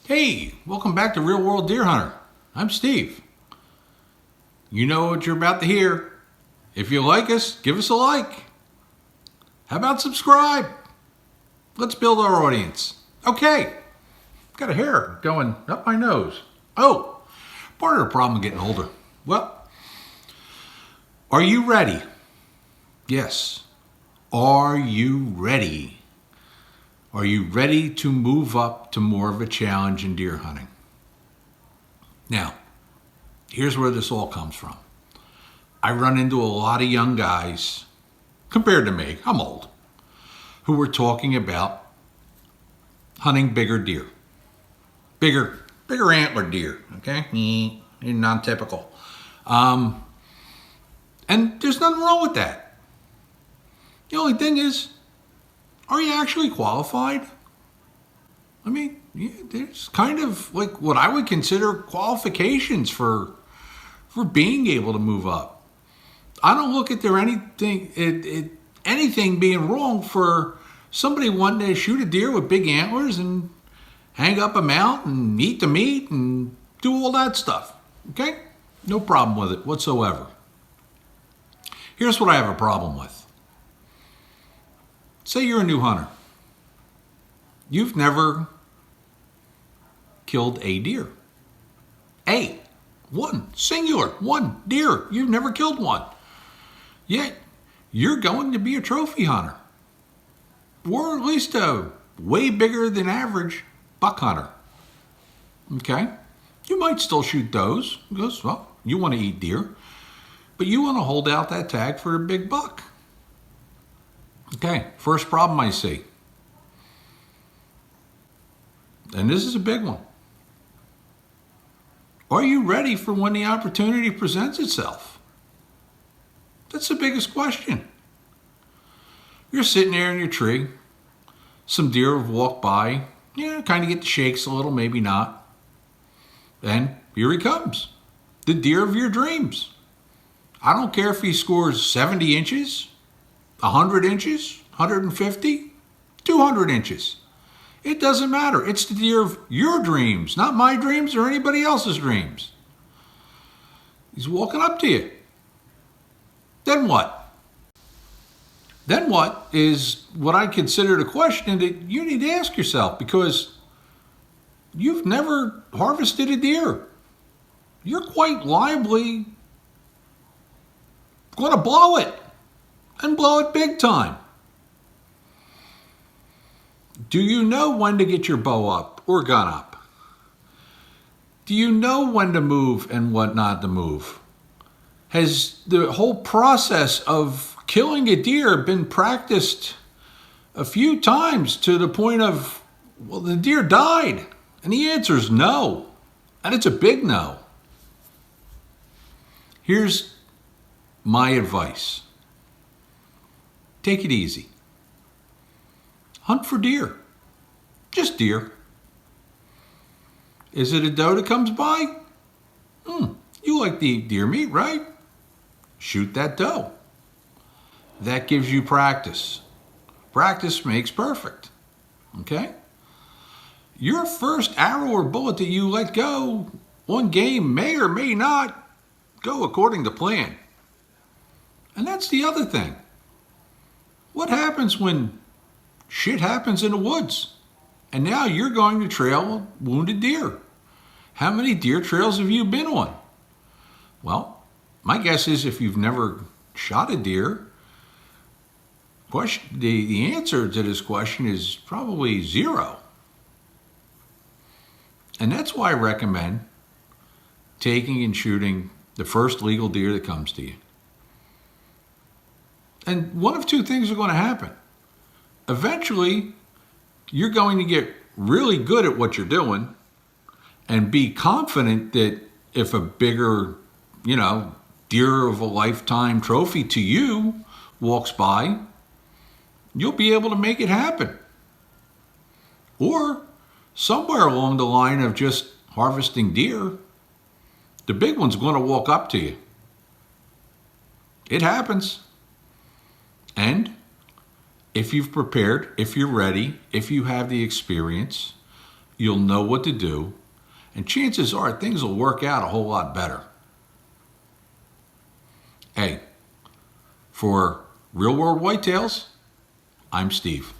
Hey, welcome back to Real World Deer Hunter. I'm Steve. You know what you're about to hear. If you like us, give us a like. How about subscribe? Let's build our audience. Okay, got a hair going up my nose. Oh, part of the problem of getting older. Well, are you ready? Yes. Are you ready? Are you ready to move up to more of a challenge in deer hunting? Now, here's where this all comes from. I run into a lot of young guys, compared to me, I'm old, who were talking about hunting bigger deer. Bigger antler deer, okay? Non-typical. And there's nothing wrong with that. The only thing is, are you actually qualified? I mean, there's kind of like what I would consider qualifications for being able to move up. I don't look at anything being wrong for somebody wanting to shoot a deer with big antlers and hang up a mount and eat the meat and do all that stuff. Okay? No problem with it whatsoever. Here's what I have a problem with. Say you're a new hunter. You've never killed a deer. One deer. You've never killed one. Yet, you're going to be a trophy hunter. Or at least a way bigger than average buck hunter. Okay? You might still shoot those because, well, you want to eat deer. But you want to hold out that tag for a big buck. Okay, first problem I see. And this is a big one. Are you ready for when the opportunity presents itself? That's the biggest question. You're sitting there in your tree. Some deer have walked by. Kind of get the shakes a little, maybe not. Then here he comes. The deer of your dreams. I don't care if he scores 70 inches, 100 inches, 150, 200 inches. It doesn't matter. It's the deer of your dreams, not my dreams or anybody else's dreams. He's walking up to you. Then what? Then what is what I consider the question that you need to ask yourself, because you've never harvested a deer. You're quite liably going to blow it, and blow it big time. Do you know when to get your bow up or gun up? Do you know when to move and what not to move? Has the whole process of killing a deer been practiced a few times to the point of, well, the deer died? And the answer is no. And it's a big no. Here's my advice. Take it easy. Hunt for deer. Just deer. Is it a doe that comes by? You like to eat deer meat, right? Shoot that doe. That gives you practice. Practice makes perfect. Okay? Your first arrow or bullet that you let go on game may or may not go according to plan. And that's the other thing. What happens when shit happens in the woods and now you're going to trail wounded deer? How many deer trails have you been on? Well, my guess is if you've never shot a deer, the answer to this question is probably zero. And that's why I recommend taking and shooting the first legal deer that comes to you. And one of two things are going to happen. Eventually, you're going to get really good at what you're doing and be confident that if a bigger, deer of a lifetime trophy to you walks by, you'll be able to make it happen. Or somewhere along the line of just harvesting deer, the big one's going to walk up to you. It happens. And if you've prepared, if you're ready, if you have the experience, you'll know what to do, and chances are things will work out a whole lot better. Hey, for Real World Whitetails, I'm Steve.